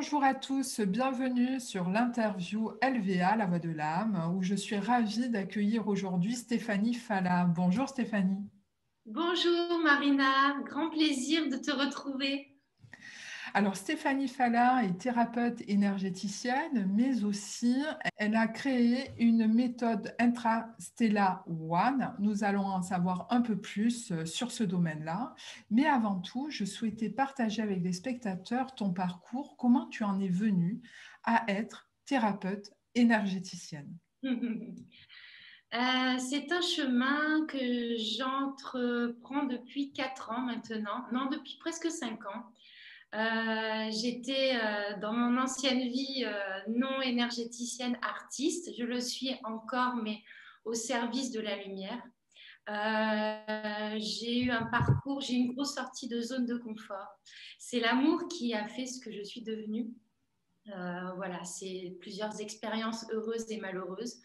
Bonjour à tous, bienvenue sur l'interview LVA, La Voix de l'âme, où je suis ravie d'accueillir aujourd'hui Stéphanie Falla. Bonjour Stéphanie. Bonjour Marina, grand plaisir de te retrouver. Alors Stéphanie Falla est thérapeute énergéticienne, mais aussi elle a créé une méthode Intrastella One. Nous allons en savoir un peu plus sur ce domaine-là. Mais avant tout, je souhaitais partager avec les spectateurs ton parcours, comment tu en es venue à être thérapeute énergéticienne. C'est un chemin que j'entreprends depuis 4 ans maintenant, non, depuis presque 5 ans. J'étais dans mon ancienne vie non énergéticienne artiste, je le suis encore, mais au service de la lumière. J'ai eu un parcours, j'ai eu une grosse sortie de zone de confort. C'est l'amour qui a fait ce que je suis devenue. Voilà, c'est plusieurs expériences heureuses et malheureuses,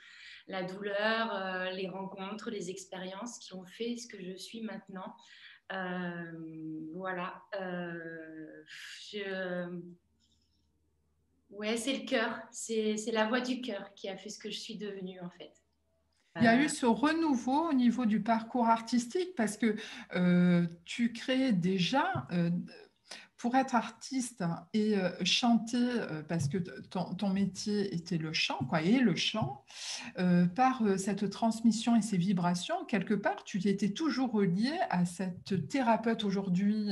la douleur, les rencontres, les expériences qui ont fait ce que je suis maintenant. Voilà. Je... Ouais, c'est le cœur, c'est la voix du cœur qui a fait ce que je suis devenue en fait. Il y a eu ce renouveau au niveau du parcours artistique parce que tu crées déjà, pour être artiste et chanter, parce que ton métier était le chant, quoi, et le chant, par cette transmission et ces vibrations, quelque part, tu étais toujours relié à cette thérapeute aujourd'hui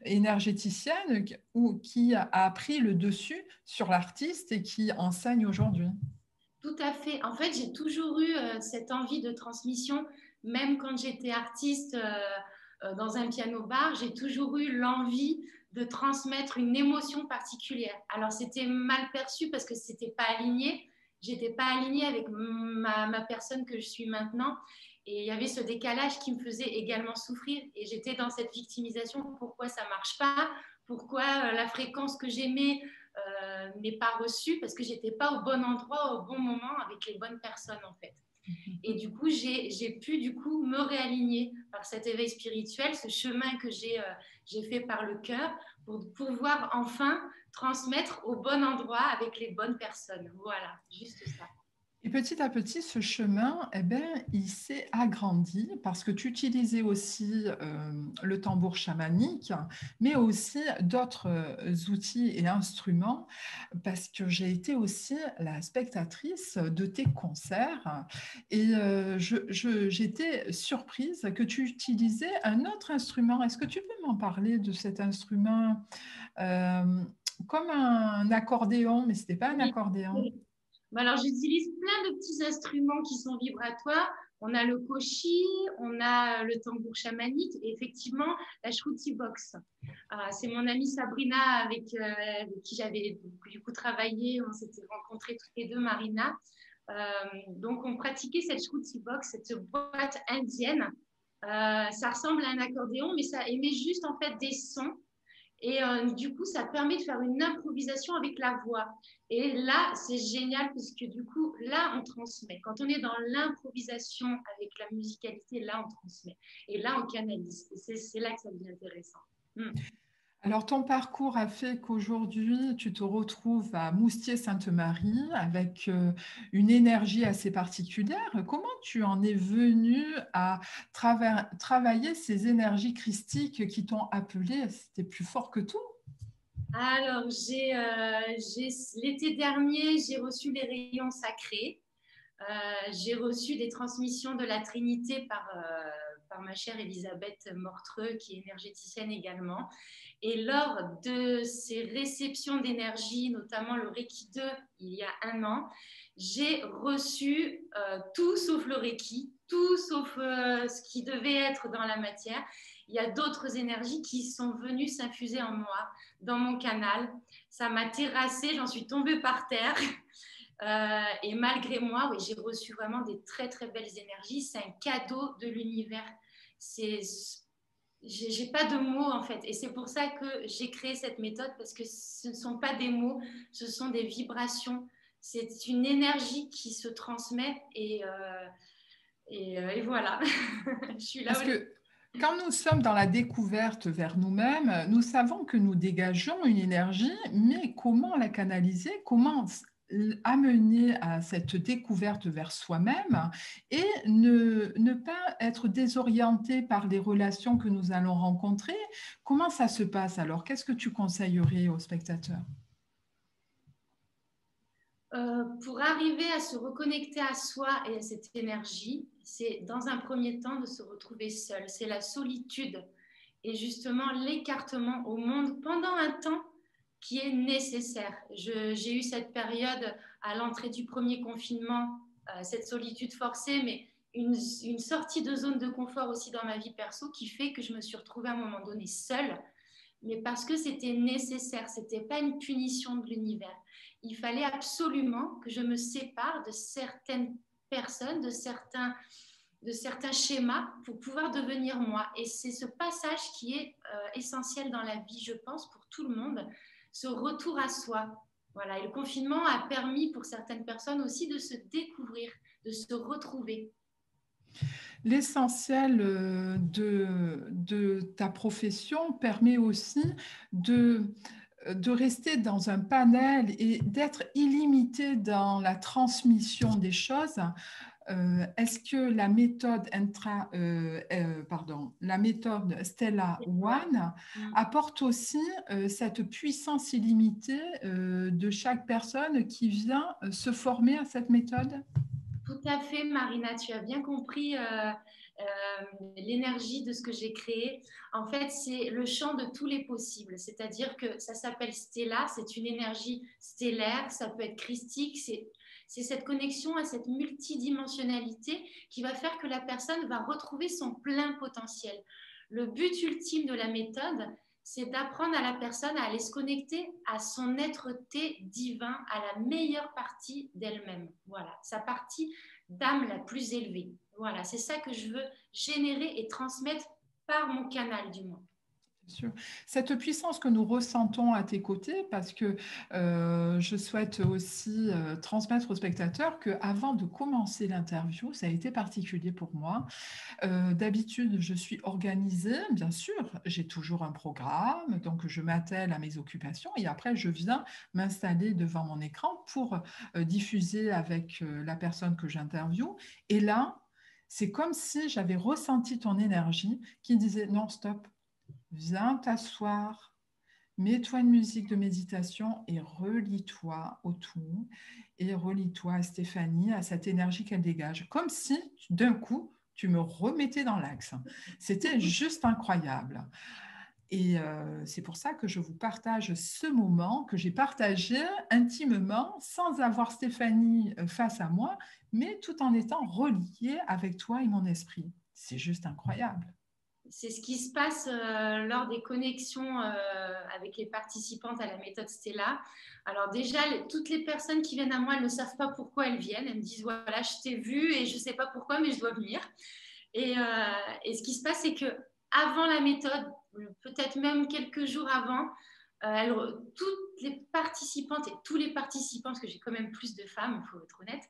énergéticienne qui a pris le dessus sur l'artiste et qui enseigne aujourd'hui. Tout à fait. En fait, j'ai toujours eu cette envie de transmission, même quand j'étais artiste dans un piano-bar, j'ai toujours eu l'envie de transmettre une émotion particulière. Alors, c'était mal perçu parce que c'était pas aligné. J'étais pas alignée avec ma personne que je suis maintenant. Et il y avait ce décalage qui me faisait également souffrir. Et j'étais dans cette victimisation. Pourquoi ça marche pas? Pourquoi la fréquence que j'aimais n'est pas reçue parce que j'étais pas au bon endroit au bon moment avec les bonnes personnes en fait. Et du coup, j'ai pu du coup me réaligner par cet éveil spirituel, ce chemin que j'ai fait par le cœur pour pouvoir enfin transmettre au bon endroit avec les bonnes personnes. Voilà, juste ça. Et petit à petit, ce chemin, eh ben, il s'est agrandi parce que tu utilisais aussi le tambour chamanique, mais aussi d'autres outils et instruments, parce que j'ai été aussi la spectatrice de tes concerts et j'étais surprise que tu utilisais un autre instrument. Est-ce que tu peux m'en parler de cet instrument euh, comme un accordéon, mais ce n'était pas un Oui. accordéon? Bon, alors, j'utilise plein de petits instruments qui sont vibratoires. On a le koshi, on a le tambour chamanique et effectivement la shruti box. C'est mon amie Sabrina avec qui j'avais du coup travaillé. On s'était rencontrés toutes les deux, Marina. Donc, on pratiquait cette shruti box, cette boîte indienne. Ça ressemble à un accordéon, mais ça émet juste en fait des sons. Et du coup, ça permet de faire une improvisation avec la voix. Et là, c'est génial parce que du coup, là, on transmet. Quand on est dans l'improvisation avec la musicalité, là, on transmet. Et là, on canalise. Et c'est là que ça devient intéressant. Hmm. Alors, ton parcours a fait qu'aujourd'hui, tu te retrouves à Moustier-Sainte-Marie avec une énergie assez particulière. Comment tu en es venu à travailler ces énergies christiques qui t'ont appelé? C'était plus fort que tout. Alors, l'été dernier, j'ai reçu les rayons sacrés. J'ai reçu des transmissions de la Trinité par ma chère Elisabeth Mortreux, qui est énergéticienne également. Et lors de ces réceptions d'énergie, notamment le Reiki 2, il y a un an, j'ai reçu tout sauf le Reiki, tout sauf ce qui devait être dans la matière. Il y a d'autres énergies qui sont venues s'infuser en moi, dans mon canal. Ça m'a terrassée, j'en suis tombée par terre. Et malgré moi, oui, j'ai reçu vraiment des très très belles énergies. C'est un cadeau de l'univers. C'est, j'ai pas de mots en fait, et c'est pour ça que j'ai créé cette méthode parce que ce ne sont pas des mots, ce sont des vibrations. C'est une énergie qui se transmet et voilà. Je suis là Parce aujourd'hui. que Quand nous sommes dans la découverte vers nous-mêmes, nous savons que nous dégageons une énergie, mais comment la canaliser, comment amener à cette découverte vers soi-même et ne pas être désorienté par les relations que nous allons rencontrer. Comment ça se passe alors? Qu'est-ce que tu conseillerais aux spectateurs? Pour arriver à se reconnecter à soi et à cette énergie, c'est dans un premier temps de se retrouver seul. C'est la solitude et justement l'écartement au monde pendant un temps qui est nécessaire. J'ai eu cette période à l'entrée du premier confinement, cette solitude forcée, mais une sortie de zone de confort aussi dans ma vie perso qui fait que je me suis retrouvée à un moment donné seule, mais parce que c'était nécessaire, c'était pas une punition de l'univers. Il fallait absolument que je me sépare de certaines personnes, de certains schémas pour pouvoir devenir moi. Et c'est ce passage qui est essentiel dans la vie, je pense, pour tout le monde, ce retour à soi. Voilà. Et le confinement a permis pour certaines personnes aussi de se découvrir, de se retrouver. L'essentiel de ta profession permet aussi de, de rester dans un panel et d'être illimité dans la transmission des choses. Est-ce que la méthode Stella One apporte aussi cette puissance illimitée de chaque personne qui vient se former à cette méthode? Tout à fait, Marina, tu as bien compris l'énergie de ce que j'ai créé. En fait, c'est le champ de tous les possibles. C'est-à-dire que ça s'appelle Stella, c'est une énergie stellaire, ça peut être christique, c'est cette connexion à cette multidimensionnalité qui va faire que la personne va retrouver son plein potentiel. Le but ultime de la méthode, c'est d'apprendre à la personne à aller se connecter à son être-té divin, à la meilleure partie d'elle-même. Voilà, sa partie d'âme la plus élevée. Voilà, c'est ça que je veux générer et transmettre par mon canal du moins. Sûr. Cette puissance que nous ressentons à tes côtés, parce que je souhaite aussi transmettre aux spectateurs qu'avant de commencer l'interview, ça a été particulier pour moi. D'habitude, je suis organisée, bien sûr, j'ai toujours un programme, donc je m'attelle à mes occupations et après, je viens m'installer devant mon écran pour diffuser avec la personne que j'interviewe. Et là, c'est comme si j'avais ressenti ton énergie qui disait non, stop. Viens t'asseoir, mets-toi une musique de méditation et relie-toi au tout et relie-toi à Stéphanie, à cette énergie qu'elle dégage. Comme si d'un coup, tu me remettais dans l'axe. C'était juste incroyable. Et c'est pour ça que je vous partage ce moment que j'ai partagé intimement sans avoir Stéphanie face à moi, mais tout en étant reliée avec toi et mon esprit. C'est juste incroyable. C'est ce qui se passe lors des connexions avec les participantes à la méthode Stella. Alors déjà, toutes les personnes qui viennent à moi, elles ne savent pas pourquoi elles viennent. Elles me disent, voilà, je t'ai vu et je ne sais pas pourquoi, mais je dois venir. Et ce qui se passe, c'est que avant la méthode, peut-être même quelques jours avant, toutes les participantes et tous les participants, parce que j'ai quand même plus de femmes, il faut être honnête,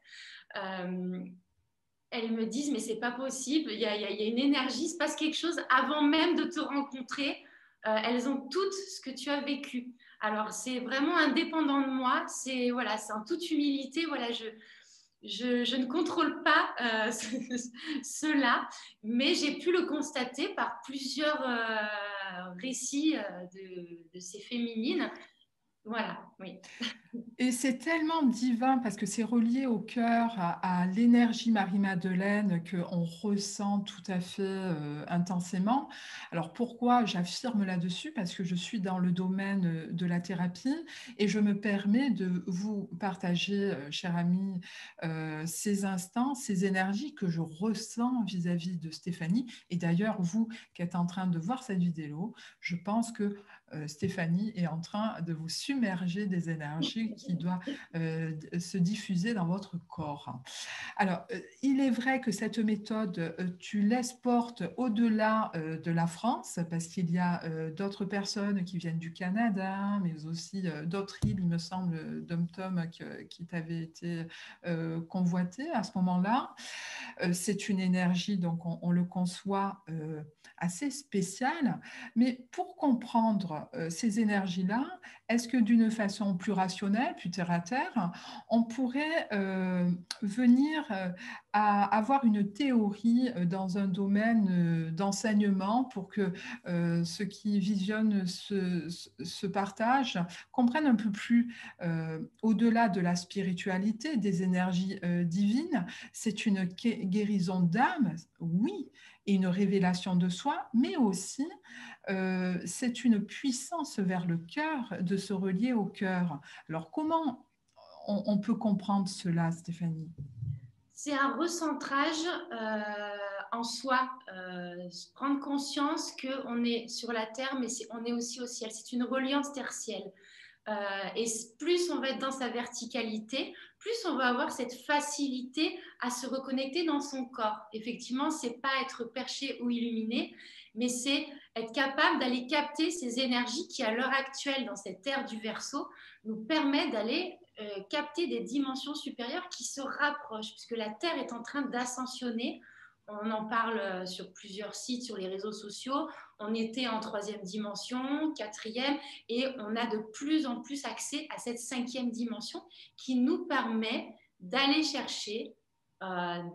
elles me disent mais c'est pas possible, il y a une énergie, il se passe quelque chose avant même de te rencontrer. Elles ont toutes ce que tu as vécu. Alors c'est vraiment indépendant de moi, c'est voilà, c'est en toute humilité, voilà, je ne contrôle pas cela, mais j'ai pu le constater par plusieurs récits de ces féminines. Voilà, oui. Et c'est tellement divin parce que c'est relié au cœur, à l'énergie Marie-Madeleine qu'on ressent tout à fait intensément. Alors pourquoi j'affirme là-dessus? Parce que je suis dans le domaine de la thérapie et je me permets de vous partager, cher ami, ces instants, ces énergies que je ressens vis-à-vis de Stéphanie. Et d'ailleurs, vous qui êtes en train de voir cette vidéo, je pense que Stéphanie est en train de vous submerger émerger des énergies qui doivent se diffuser dans votre corps. Alors, il est vrai que cette méthode, tu laisses porte au-delà de la France, parce qu'il y a d'autres personnes qui viennent du Canada, mais aussi d'autres îles, il me semble, Dom-Tom, qui t'avait été convoité à ce moment-là. C'est une énergie, donc on le conçoit assez spéciale. Mais pour comprendre ces énergies-là, est-ce que d'une façon plus rationnelle, plus terre à terre, on pourrait venir à avoir une théorie dans un domaine d'enseignement pour que ceux qui visionnent ce partage comprennent un peu plus au-delà de la spiritualité, des énergies divines. C'est une guérison d'âme, oui, et une révélation de soi, mais aussi c'est une puissance vers le cœur, de se relier au cœur. Alors comment on peut comprendre cela, Stéphanie? C'est un recentrage en soi, prendre conscience qu'on est sur la terre, mais on est aussi au ciel. C'est une reliance tertielle. Et plus on va être dans sa verticalité, plus on va avoir cette facilité à se reconnecter dans son corps. Effectivement, c'est pas être perché ou illuminé, mais c'est être capable d'aller capter ces énergies qui, à l'heure actuelle, dans cette ère du Verseau, nous permet d'aller capter des dimensions supérieures qui se rapprochent, puisque la Terre est en train d'ascensionner. On en parle sur plusieurs sites, sur les réseaux sociaux. On était en 3e dimension, 4e, et on a de plus en plus accès à cette 5e dimension qui nous permet d'aller chercher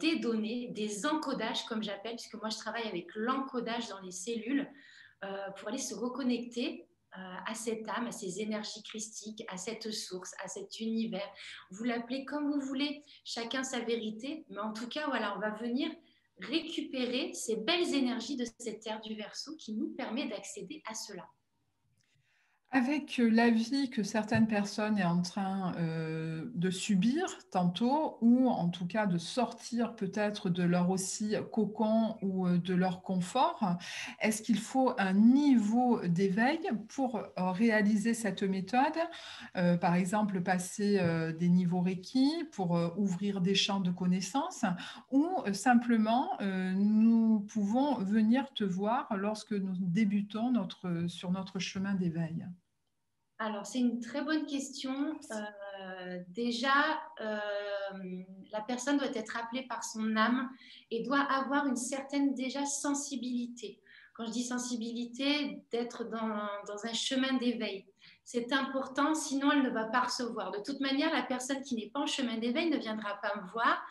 des données, des encodages, comme j'appelle, puisque moi je travaille avec l'encodage dans les cellules, pour aller se reconnecter à cette âme, à ces énergies christiques, à cette source, à cet univers. Vous l'appelez comme vous voulez, chacun sa vérité, mais en tout cas, voilà, on va venir récupérer ces belles énergies de cette terre du Verseau qui nous permet d'accéder à cela. Avec la vie que certaines personnes sont en train de subir tantôt, ou en tout cas de sortir peut-être de leur aussi cocon ou de leur confort, est-ce qu'il faut un niveau d'éveil pour réaliser cette méthode? Par exemple, passer des niveaux Reiki pour ouvrir des champs de connaissances, ou simplement nous pouvons venir te voir lorsque nous débutons sur notre chemin d'éveil? Alors, c'est une très bonne question. Déjà, la personne doit être appelée par son âme et doit avoir une certaine déjà sensibilité. Quand je dis sensibilité, d'être dans un chemin d'éveil. C'est important, sinon elle ne va pas recevoir. De toute manière, la personne qui n'est pas en chemin d'éveil ne viendra pas me voir.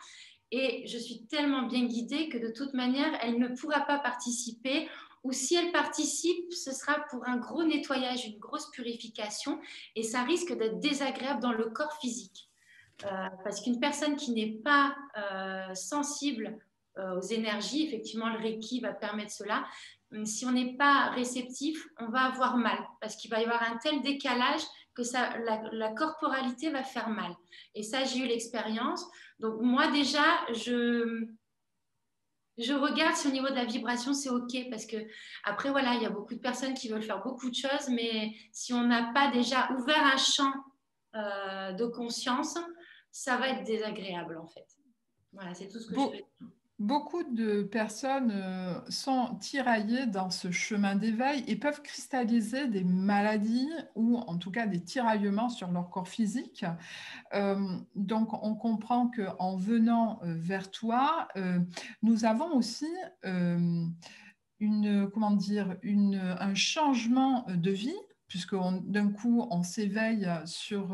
Et je suis tellement bien guidée que de toute manière, elle ne pourra pas participer. Ou si elle participe, ce sera pour un gros nettoyage, une grosse purification. Et ça risque d'être désagréable dans le corps physique. Parce qu'une personne qui n'est pas sensible aux énergies, effectivement, le Reiki va permettre cela. Si on n'est pas réceptif, on va avoir mal. Parce qu'il va y avoir un tel décalage que la corporalité va faire mal. Et ça, j'ai eu l'expérience. Donc moi déjà, je regarde si au niveau de la vibration c'est ok parce que après voilà, il y a beaucoup de personnes qui veulent faire beaucoup de choses, mais si on n'a pas déjà ouvert un champ de conscience, ça va être désagréable en fait. Voilà, c'est tout ce que je peux dire. Beaucoup de personnes sont tiraillées dans ce chemin d'éveil et peuvent cristalliser des maladies ou en tout cas des tiraillements sur leur corps physique. Donc, on comprend qu'en venant vers toi, nous avons aussi comment dire, un changement de vie, puisque d'un coup, on s'éveille sur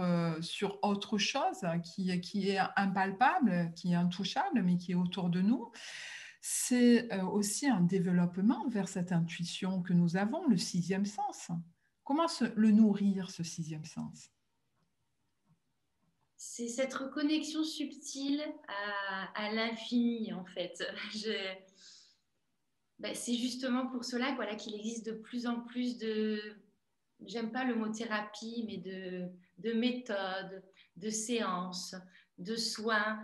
autre chose qui est impalpable, qui est intouchable, mais qui est autour de nous. C'est aussi un développement vers cette intuition que nous avons, le 6e sens. Comment le nourrir, ce 6e sens? C'est cette reconnexion subtile à l'infini en fait. C'est justement pour cela voilà, qu'il existe de plus en plus j'aime pas le mot thérapie, mais de méthodes, de séances, de soins,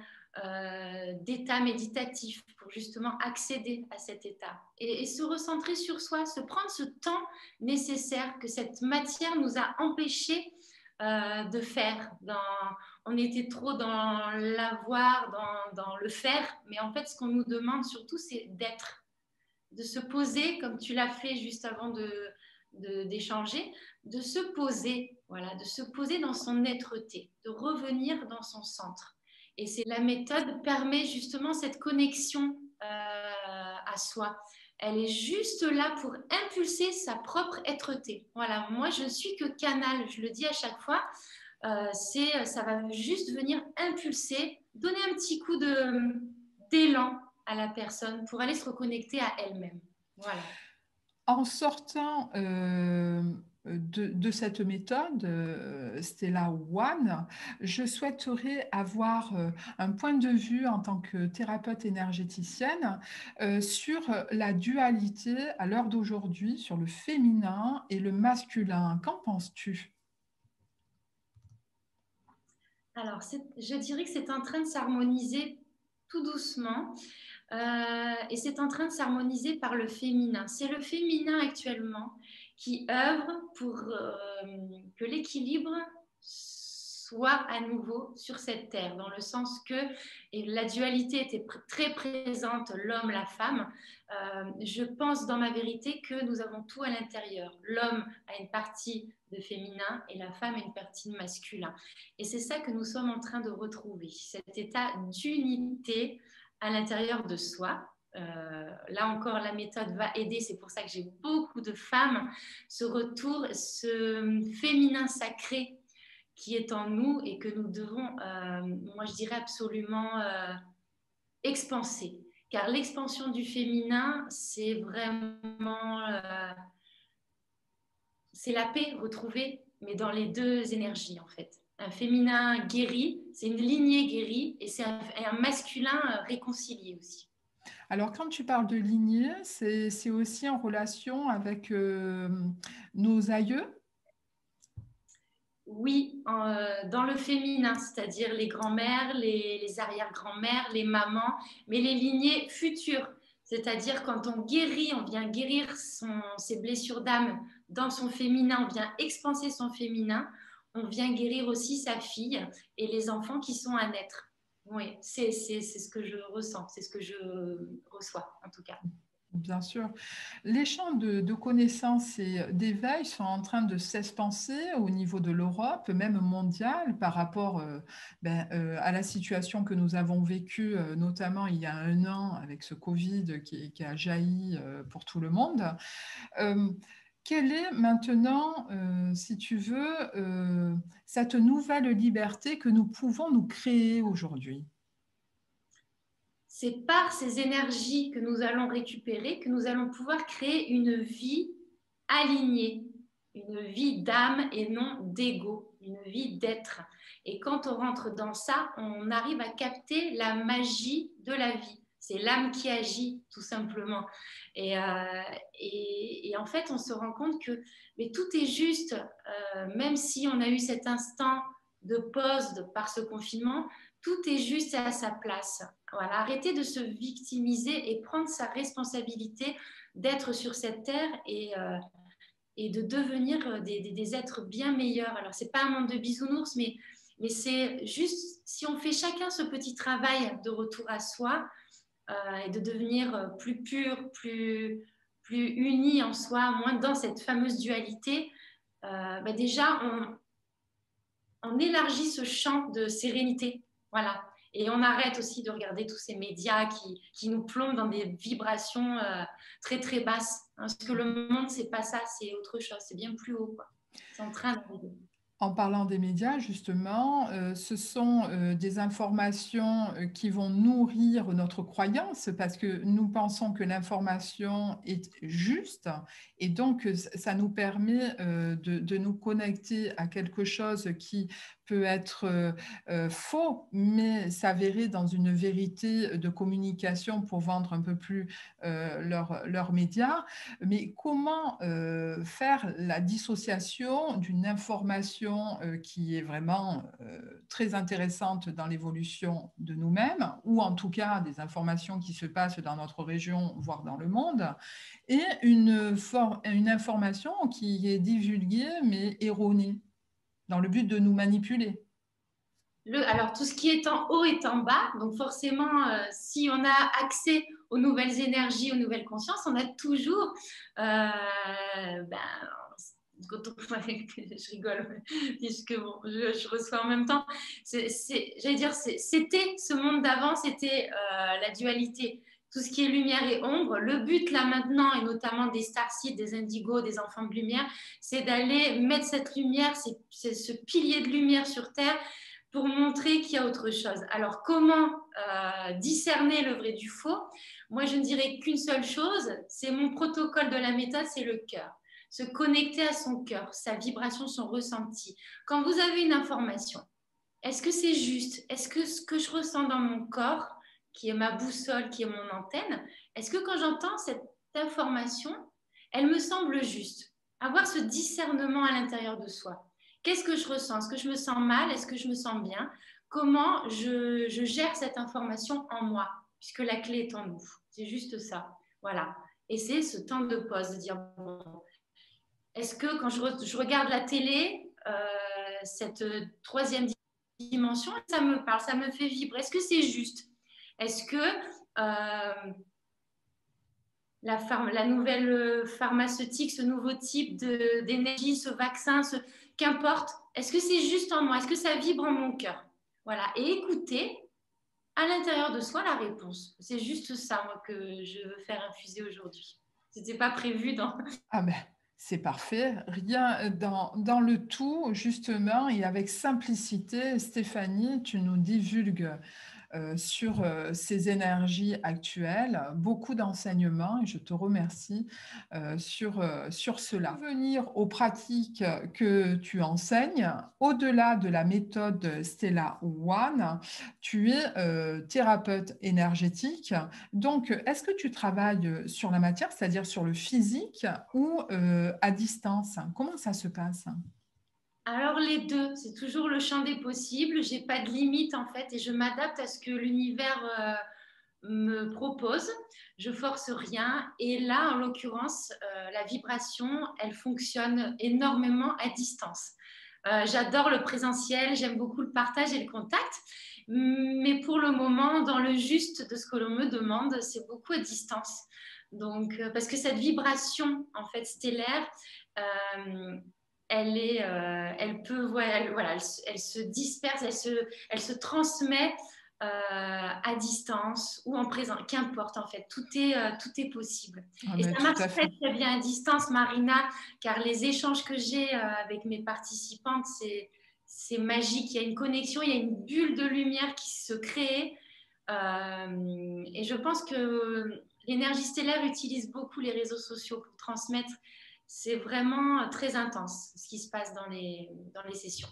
d'états méditatifs pour justement accéder à cet état et se recentrer sur soi, se prendre ce temps nécessaire que cette matière nous a empêché de faire. On était trop dans l'avoir, dans le faire. Mais en fait, ce qu'on nous demande surtout, c'est d'être, de se poser, comme tu l'as fait juste avant d'échanger, de se poser, voilà, de se poser dans son être-té, de revenir dans son centre. Et c'est la méthode permet justement cette connexion à soi. Elle est juste là pour impulser sa propre être-té. Voilà, moi je ne suis que canal, je le dis à chaque fois. Ça va juste venir impulser, donner un petit coup d'élan à la personne pour aller se reconnecter à elle-même. Voilà. En sortant de cette méthode, Stella One, je souhaiterais avoir un point de vue en tant que thérapeute énergéticienne sur la dualité à l'heure d'aujourd'hui, sur le féminin et le masculin. Qu'en penses-tu? Alors, je dirais que c'est en train de s'harmoniser tout doucement. Et c'est en train de s'harmoniser par le féminin. C'est le féminin actuellement qui œuvre pour que l'équilibre soit à nouveau sur cette terre, dans le sens que et la dualité était très présente, l'homme, la femme. Je pense dans ma vérité que nous avons tout à l'intérieur. L'homme a une partie de féminin et la femme a une partie de masculin. Et c'est ça que nous sommes en train de retrouver, cet état d'unité à l'intérieur de soi. Là encore, la méthode va aider. C'est pour ça que j'ai beaucoup de femmes. Ce retour, ce féminin sacré qui est en nous et que nous devons, moi je dirais absolument expanser. Car l'expansion du féminin, c'est vraiment, c'est la paix retrouvée, mais dans les deux énergies en fait. Un féminin guéri, c'est une lignée guérie, et c'est un masculin réconcilié aussi. Alors, quand tu parles de lignée, c'est aussi en relation avec nos aïeux. Oui, dans le féminin, c'est-à-dire les grands-mères, les arrière-grands-mères, les mamans, mais les lignées futures. C'est-à-dire quand on guérit, on vient guérir ses blessures d'âme dans son féminin, on vient expanser son féminin, on vient guérir aussi sa fille et les enfants qui sont à naître. Oui, c'est ce que je ressens, c'est ce que je reçois en tout cas. Bien sûr. Les champs de connaissances et d'éveil sont en train de s'expanser au niveau de l'Europe, même mondiale, par rapport à la situation que nous avons vécue, notamment il y a un an avec ce Covid qui a jailli pour tout le monde. Euh, Quelle est maintenant, si tu veux, cette nouvelle liberté que nous pouvons nous créer aujourd'hui? C'est par ces énergies que nous allons récupérer que nous allons pouvoir créer une vie alignée, une vie d'âme et non d'ego, une vie d'être. Et quand on rentre dans ça, on arrive à capter la magie de la vie. C'est l'âme qui agit, tout simplement. Et en fait, on se rend compte que mais tout est juste, même si on a eu cet instant de pause par ce confinement, tout est juste à sa place. Voilà, arrêter de se victimiser et prendre sa responsabilité d'être sur cette terre et de devenir des êtres bien meilleurs. Alors, c'est pas un monde de bisounours, mais c'est juste si on fait chacun ce petit travail de retour à soi et de devenir plus pur, plus uni en soi, moins dans cette fameuse dualité, déjà, on élargit ce champ de sérénité. Voilà. Et on arrête aussi de regarder tous ces médias qui nous plombent dans des vibrations très, très basses. Hein, parce que le monde, c'est pas ça, c'est autre chose. C'est bien plus haut, quoi. C'est en train d'arriver. En parlant des médias, justement, ce sont des informations qui vont nourrir notre croyance parce que nous pensons que l'information est juste et donc ça nous permet de nous connecter à quelque chose qui peut être faux, mais s'avérer dans une vérité de communication pour vendre un peu plus leurs médias. Mais comment faire la dissociation d'une information qui est vraiment très intéressante dans l'évolution de nous-mêmes, ou en tout cas des informations qui se passent dans notre région, voire dans le monde, et une information qui est divulguée mais erronée? dans le but de nous manipuler. Alors, tout ce qui est en haut est en bas. Donc, forcément, si on a accès aux nouvelles énergies, aux nouvelles consciences, on a toujours, ben, je rigole, puisque bon, je reçois en même temps. J'allais dire, c'était ce monde d'avant, c'était la dualité. Tout ce qui est lumière et ombre. Le but là maintenant, et notamment des starseeds, des indigos, des enfants de lumière, c'est d'aller mettre cette lumière, c'est ce pilier de lumière sur Terre pour montrer qu'il y a autre chose. Alors, comment discerner le vrai du faux? Moi, je ne dirais qu'une seule chose, c'est mon protocole de la méthode, c'est le cœur. Se connecter à son cœur, sa vibration, son ressenti. Quand vous avez une information, est-ce que c'est juste? Est-ce que ce que je ressens dans mon corps, qui est ma boussole, qui est mon antenne, est-ce que quand j'entends cette information, elle me semble juste? Avoir ce discernement à l'intérieur de soi. Qu'est-ce que je ressens? Est-ce que je me sens mal? Est-ce que je me sens bien? Comment je gère cette information en moi? Puisque la clé est en nous. C'est juste ça. Voilà. Et c'est ce temps de pause, de dire, bon, est-ce que quand je regarde la télé, cette troisième dimension, ça me parle, ça me fait vibrer? Est-ce que c'est juste? Est-ce que la nouvelle pharmaceutique, ce nouveau type d'énergie, ce vaccin, qu'importe, est-ce que c'est juste en moi? Est-ce que ça vibre en mon cœur? Voilà. Et écoutez à l'intérieur de soi la réponse. C'est juste ça, moi, que je veux faire infuser aujourd'hui. Ce n'était pas prévu dans... Ah ben, c'est parfait. Rien dans le tout, justement, et avec simplicité, Stéphanie, tu nous divulgues sur ces énergies actuelles, beaucoup d'enseignements, et je te remercie sur cela. Pour venir aux pratiques que tu enseignes, au-delà de la méthode Stella One, tu es thérapeute énergétique. Donc, est-ce que tu travailles sur la matière, c'est-à-dire sur le physique, ou à distance? Comment ça se passe? Alors les deux, c'est toujours le champ des possibles. J'ai pas de limite en fait et je m'adapte à ce que l'univers me propose. Je force rien et là, en l'occurrence, la vibration, elle fonctionne énormément à distance. J'adore le présentiel, j'aime beaucoup le partage et le contact, mais pour le moment, dans le juste de ce que l'on me demande, c'est beaucoup à distance. Donc, parce que cette vibration en fait stellaire, euh, elle peut, voilà, elle se disperse, elle se transmet à distance ou en présent, qu'importe en fait, tout est possible. Ah Et ben, ça tout marche à très fait. très bien à distance, Marina, car les échanges que j'ai avec mes participantes, c'est magique. Il y a une connexion, il y a une bulle de lumière qui se crée. Et je pense que l'énergie stellaire utilise beaucoup les réseaux sociaux pour transmettre. C'est vraiment très intense ce qui se passe dans les sessions.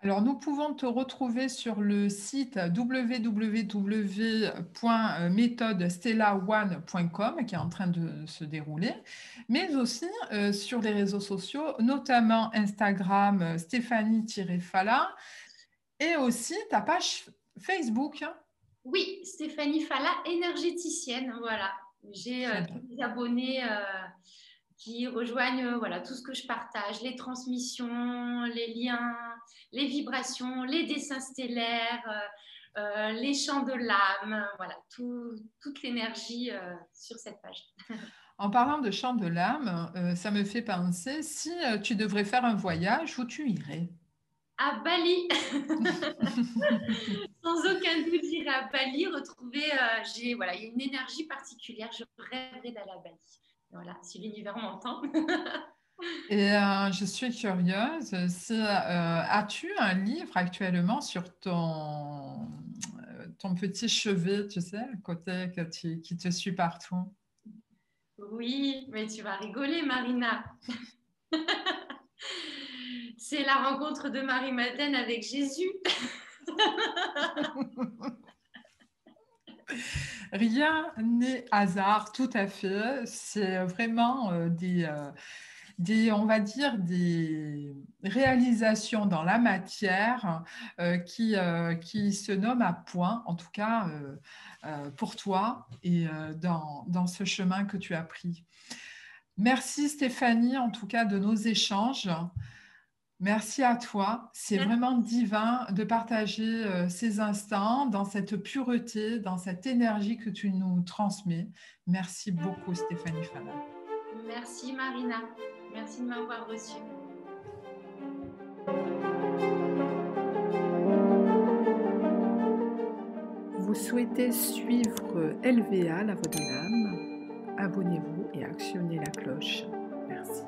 Alors, nous pouvons te retrouver sur le site www.methodestellaone.com qui est en train de se dérouler, mais aussi sur les réseaux sociaux, notamment Instagram Stéphanie-Fala et aussi ta page Facebook. Oui, Stéphanie Falla, énergéticienne, voilà. J'ai Très tous bien. les abonnés qui rejoignent voilà, tout ce que je partage, les transmissions, les liens, les vibrations, les dessins stellaires, les chants de l'âme, voilà, toute l'énergie sur cette page. En parlant de chant de l'âme, ça me fait penser, si tu devrais faire un voyage, où tu irais? À Bali, sans aucun doute, j'irai à Bali retrouver. Voilà, il y a une énergie particulière. Je rêverais d'aller à Bali. Voilà, si l'univers m'entend. Et je suis curieuse, as-tu un livre actuellement sur ton petit chevet, tu sais, à côté qui te suit partout? Oui, mais tu vas rigoler, Marina. C'est la rencontre de Marie-Madeleine avec Jésus. Rien n'est hasard, tout à fait. C'est vraiment on va dire, des réalisations dans la matière qui se nomment à point, en tout cas pour toi et dans ce chemin que tu as pris. Merci Stéphanie, en tout cas, de nos échanges. Merci à toi. C'est vraiment divin de partager ces instants dans cette pureté, dans cette énergie que tu nous transmets. Merci beaucoup, Stéphanie Fana. Merci Marina. Merci de m'avoir reçue. Vous souhaitez suivre LVA, la voix de l'âme? Abonnez-vous et actionnez la cloche. Merci.